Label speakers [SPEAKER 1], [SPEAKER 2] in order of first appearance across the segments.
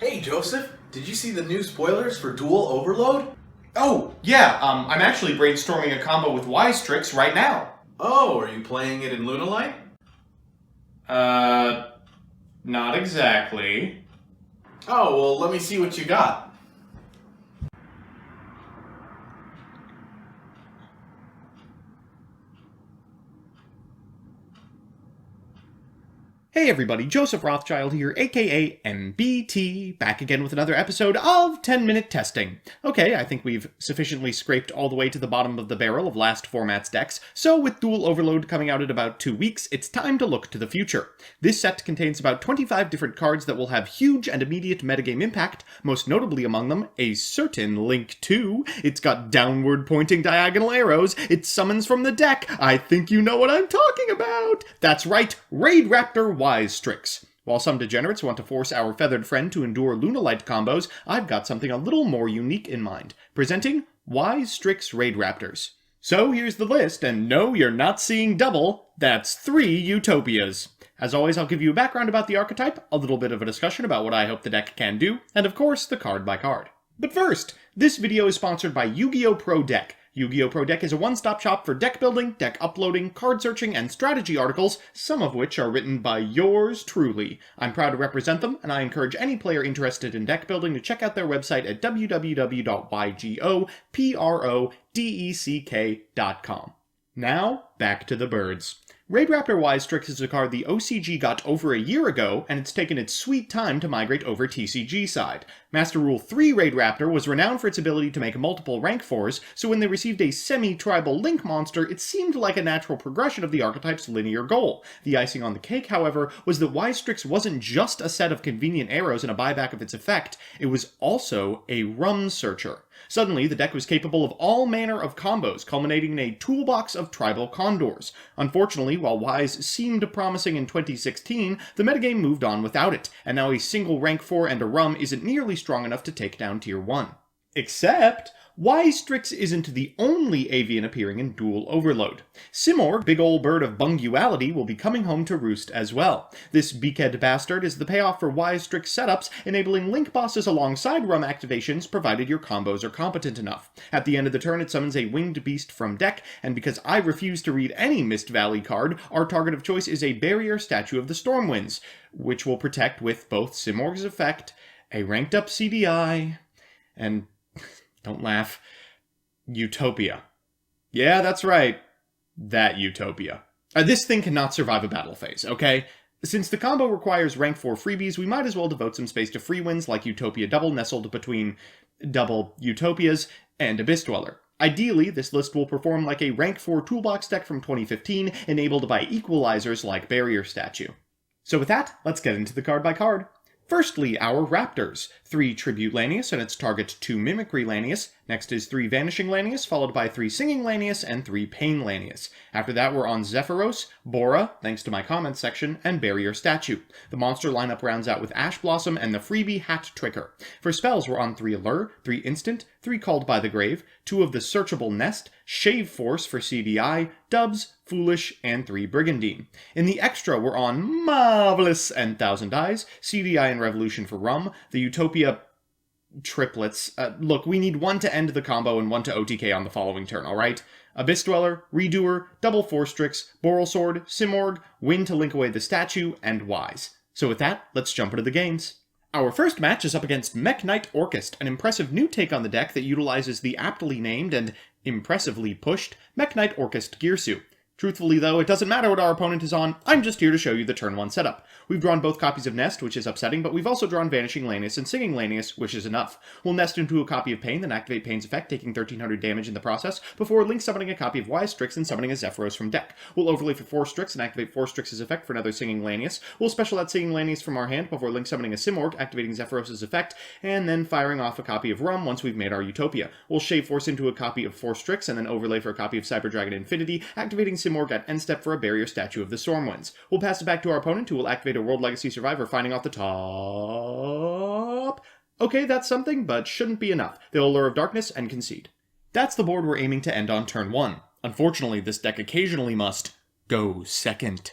[SPEAKER 1] Hey Joseph, did you see the new spoilers for Dual Overload?
[SPEAKER 2] Oh, yeah, I'm actually brainstorming a combo with Strix right now.
[SPEAKER 1] Oh, are you playing it in lunalight?
[SPEAKER 2] Not exactly.
[SPEAKER 1] Oh, well let me see what you got.
[SPEAKER 2] Hey everybody, Joseph Rothschild here, aka MBT, back again with another episode of 10-Minute Testing. Okay, I think we've sufficiently scraped all the way to the bottom of the barrel of last format's decks, so with Dual Overload coming out in about 2 weeks, it's time to look to the future. This set contains about 25 different cards that will have huge and immediate metagame impact, most notably among them, a certain Link 2. It's got downward pointing diagonal arrows, it summons from the deck, I think you know what I'm talking about! That's right, Raidraptor Strix. While some degenerates want to force our feathered friend to endure lunalight combos, I've got something a little more unique in mind. Presenting Strix Raidraptors. So here's the list, and no, you're not seeing double, that's 3 Utopias. As always, I'll give you a background about the archetype, a little bit of a discussion about what I hope the deck can do, and of course, the card by card. But first, this video is sponsored by Yu-Gi-Oh! Pro Deck. Yu-Gi-Oh! Pro Deck is a one-stop shop for deck building, deck uploading, card searching, and strategy articles, some of which are written by yours truly. I'm proud to represent them, and I encourage any player interested in deck building to check out their website at www.ygoprodeck.com. Now, back to the birds. Raidraptor Strix is a card the OCG got over a year ago, and it's taken its sweet time to migrate over TCG side. Master Rule 3 Raidraptor was renowned for its ability to make multiple rank 4s, so when they received a semi-tribal Link monster, it seemed like a natural progression of the archetype's linear goal. The icing on the cake, however, was that Strix wasn't just a set of convenient arrows and a buyback of its effect, it was also a rum searcher. Suddenly, the deck was capable of all manner of combos, culminating in a toolbox of tribal condors. Unfortunately, while Wise seemed promising in 2016, the metagame moved on without it, and now a single rank 4 and a rum isn't nearly strong enough to take down Tier 1. Except, Strix isn't the only avian appearing in Dual Overload. Simorg, big ol' bird of bunguality, will be coming home to roost as well. This beakhead bastard is the payoff for Strix setups, enabling Link bosses alongside rum activations, provided your combos are competent enough. At the end of the turn, it summons a winged beast from deck, and because I refuse to read any Mist Valley card, our target of choice is a barrier statue of the Stormwinds, which will protect with both Simorg's effect, a ranked up CDI, and don't laugh, Utopia. Yeah, that's right. That Utopia. This thing cannot survive a battle phase, okay? Since the combo requires rank 4 freebies, we might as well devote some space to free wins like Utopia Double nestled between double Utopias and Abyss Dweller. Ideally, this list will perform like a rank 4 toolbox deck from 2015, enabled by equalizers like Barrier Statue. So with that, let's get into the card by card. Firstly, our Raptors. 3 Tribute Lanius and its target 2 Mimicry Lanius. Next is 3 Vanishing Lanius, followed by 3 Singing Lanius and 3 Pain Lanius. After that, we're on Zephyros, Bora, thanks to my comments section, and Barrier Statue. The monster lineup rounds out with Ash Blossom and the freebie Hat Tricker. For spells, we're on 3 Allure, 3 Instant, 3 Called by the Grave, 2 of the Searchable Nest, Shave Force for CDI, Dubs, Foolish, and 3 Brigandine. In the extra, we're on Marvelous and Thousand Eyes, CDI and Revolution for Rum, the Utopia triplets. Look, we need 1 to end the combo and 1 to OTK on the following turn, alright? Abyss Dweller, Redoer, Double Strix, Boral Sword, Simorg, Win to link away the statue, and Wise. So with that, let's jump into the games. Our first match is up against Mech Knight Orchest, an impressive new take on the deck that utilizes the aptly named and impressively pushed Mech Knight Orchest Girsu. Truthfully though, it doesn't matter what our opponent is on, I'm just here to show you the turn 1 setup. We've drawn both copies of Nest, which is upsetting, but we've also drawn Vanishing Lanius and Singing Lanius, which is enough. We'll Nest into a copy of Pain, then activate Pain's effect, taking 1300 damage in the process, before Link summoning a copy of Strix and summoning a Zephyros from deck. We'll overlay for 4 Strix and activate 4 Strix's effect for another Singing Lanius. We'll special out Singing Lanius from our hand before Link summoning a Simorg, activating Zephyros' effect, and then firing off a copy of Rum once we've made our Utopia. We'll Shave Force into a copy of 4 Strix and then overlay for a copy of Cyber Dragon Infinity, activating Simorg at end step for a Barrier Statue of the Stormwinds. We'll pass it back to our opponent, who will activate a World Legacy Survivor, finding off the top. Okay, that's something, but shouldn't be enough. They'll Allure of Darkness and concede. That's the board we're aiming to end on turn 1. Unfortunately, this deck occasionally must go second.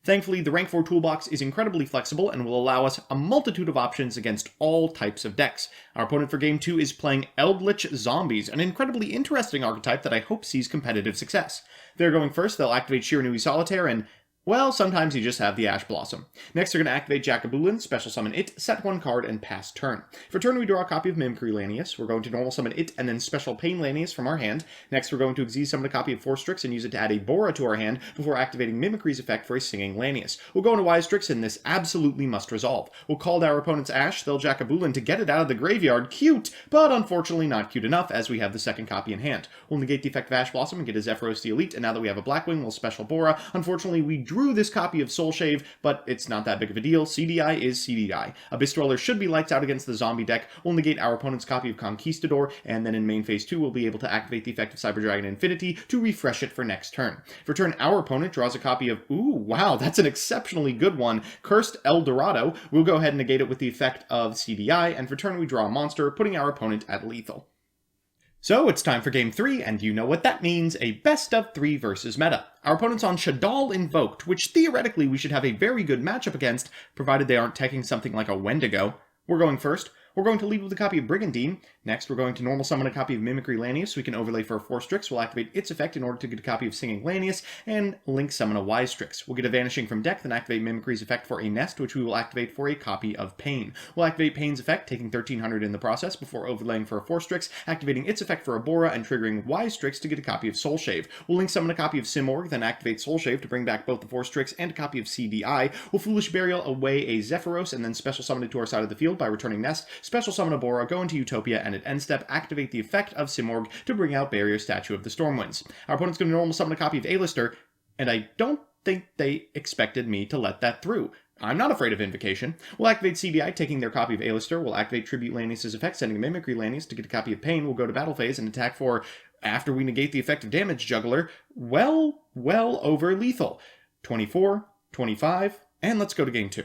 [SPEAKER 2] Thankfully, the rank 4 toolbox is incredibly flexible and will allow us a multitude of options against all types of decks. Our opponent for game 2 is playing Eldritch Zombies, an incredibly interesting archetype that I hope sees competitive success. They're going first, they'll activate Shiranui Solitaire, and well, sometimes you just have the Ash Blossom. Next, they're going to activate Jackabulin, special summon it, set 1 card, and pass turn. For turn, we draw a copy of Mimicry Lanius. We're going to normal summon it, and then special Pain Lanius from our hand. Next, we're going to Xyz summon a copy of 4 Strix and use it to add a Bora to our hand before activating Mimicry's effect for a Singing Lanius. We'll go into Wise Strix, and this absolutely must resolve. We'll call our opponent's Ash, they'll Jackabulin to get it out of the graveyard. Cute, but unfortunately not cute enough, as we have the second copy in hand. We'll negate the effect of Ash Blossom and get a Zephyros the Elite, and now that we have a Blackwing, we'll special Bora. Unfortunately, we drew this copy of Soul Shave, but it's not that big of a deal. CDI is CDI. Abyss Dweller should be lights out against the zombie deck. We'll negate our opponent's copy of Conquistador, and then in main phase 2, we'll be able to activate the effect of Cyber Dragon Infinity to refresh it for next turn. For turn, our opponent draws a copy of, ooh, wow, that's an exceptionally good one, Cursed El Dorado. We'll go ahead and negate it with the effect of CDI, and for turn, we draw a monster, putting our opponent at lethal. So it's time for game 3, and you know what that means, a best of 3 versus meta. Our opponent's on Shadal Invoked, which theoretically we should have a very good matchup against, provided they aren't teching something like a Wendigo. We're going first. We're going to lead with a copy of Brigandine. Next, we're going to normal summon a copy of Mimicry Lanius so we can overlay for a 4 Strix. We'll activate its effect in order to get a copy of Singing Lanius, and link summon a Wise Strix. We'll get a Vanishing from deck, then activate Mimicry's effect for a Nest, which we will activate for a copy of Pain. We'll activate Pain's effect, taking 1300 in the process, before overlaying for a 4 Strix, activating its effect for a Bora, and triggering Wise Strix to get a copy of Soul Shave. We'll link summon a copy of Simorg, then activate Soul Shave to bring back both the 4 Strix and a copy of CDI. We'll Foolish Burial away a Zephyros, and then special summon it to our side of the field by returning Nest, special summon a Bora, go into Utopia, and at end step, activate the effect of Simorg to bring out Barrier Statue of the Stormwinds. Our opponent's going to normal summon a copy of A-Lister, and I don't think they expected me to let that through. I'm not afraid of Invocation. We'll activate CDI, taking their copy of A-Lister. We'll activate Tribute Lanius' effect, sending a Mimicry Lanius to get a copy of Pain. We'll go to battle phase and attack for, after we negate the effect of Damage Juggler, well over lethal. 24, 25, and let's go to game 2.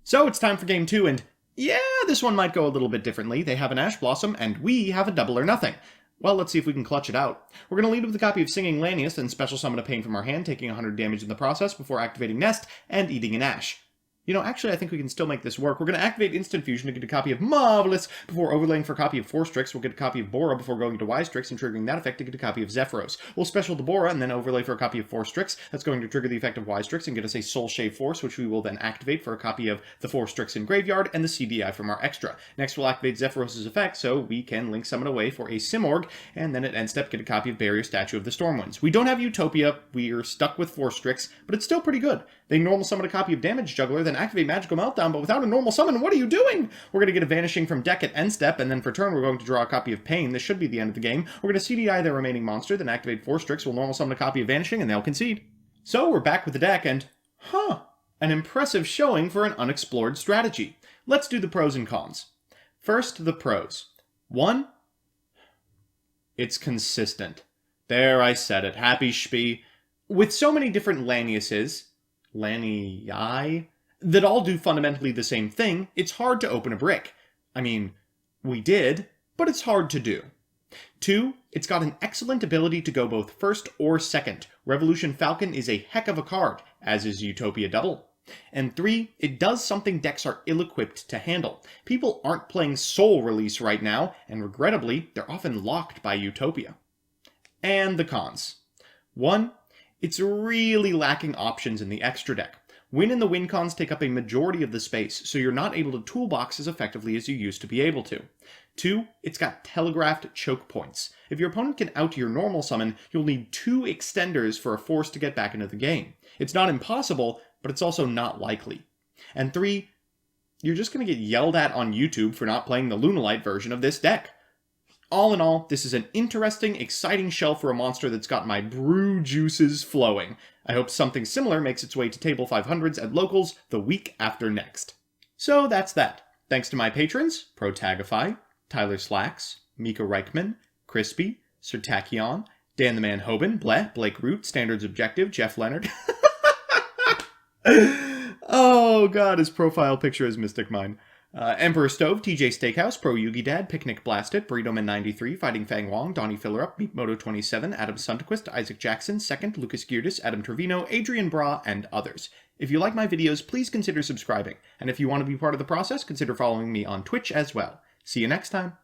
[SPEAKER 2] So it's time for game 2, and yeah, this one might go a little bit differently. They have an Ash Blossom, and we have a Double or Nothing. Well, let's see if we can clutch it out. We're going to lead with a copy of Singing Lanius, then special summon a Pain from our hand, taking 100 damage in the process before activating Nest and eating an Ash. You know, actually, I think we can still make this work. We're going to activate Instant Fusion to get a copy of Marvelous before overlaying for a copy of 4 Strix. We'll get a copy of Bora before going to Wise Strix and triggering that effect to get a copy of Zephyros. We'll special the Bora and then overlay for a copy of 4 Strix. That's going to trigger the effect of Wise Strix and get us a Soul Shave Force, which we will then activate for a copy of the 4 Strix in Graveyard and the CDI from our extra. Next, we'll activate Zephyros' effect so we can link summon away for a Simorg, and then at end step get a copy of Barrier Statue of the Stormwinds. We don't have Utopia. We're stuck with 4 Strix, but it's still pretty good. They normal summon a copy of Damage Juggler, then activate Magical Meltdown, but without a normal summon, what are you doing? We're going to get a Vanishing from deck at end step, and then for turn, we're going to draw a copy of Pain. This should be the end of the game. We're going to CDI their remaining monster, then activate 4 Strix. We'll normal summon a copy of Vanishing, and they'll concede. So we're back with the deck, and an impressive showing for an unexplored strategy. Let's do the pros and cons. First, the pros. 1, it's consistent. There, I said it. Happy Shpee. With so many different Laniuses, Lanii, that all do fundamentally the same thing, it's hard to open a brick. I mean, we did, but it's hard to do. 2, it's got an excellent ability to go both first or second. Revolution Falcon is a heck of a card, as is Utopia Double. And 3, it does something decks are ill-equipped to handle. People aren't playing Soul Release right now, and regrettably, they're often locked by Utopia. And the cons. 1, it's really lacking options in the extra deck. Win and the win cons take up a majority of the space, so you're not able to toolbox as effectively as you used to be able to. 2, it's got telegraphed choke points. If your opponent can out your normal summon, you'll need 2 extenders for a force to get back into the game. It's not impossible, but it's also not likely. And 3, you're just going to get yelled at on YouTube for not playing the Lunalight version of this deck. All in all, this is an interesting, exciting shell for a monster that's got my brew juices flowing. I hope something similar makes its way to table 500s at locals the week after next. So that's that. Thanks to my patrons, Protagify, Tyler Slacks, Mika Reichman, Crispy, Sertachion, Dan the Man Hoban, Bleh, Blake Root, Standards Objective, Jeff Leonard. Oh god, his profile picture is Mystic Mine. Emperor Stove, TJ Steakhouse, Pro Yugi Dad, Picnic Blasted, Burritoman93, Fighting Fang Wong, Donnie Fillerup, Meatmoto27, Adam Suntequist, Isaac Jackson, Second, Lucas Geerdes, Adam Trevino, Adrian Bra, and others. If you like my videos, please consider subscribing, and if you want to be part of the process, consider following me on Twitch as well. See you next time!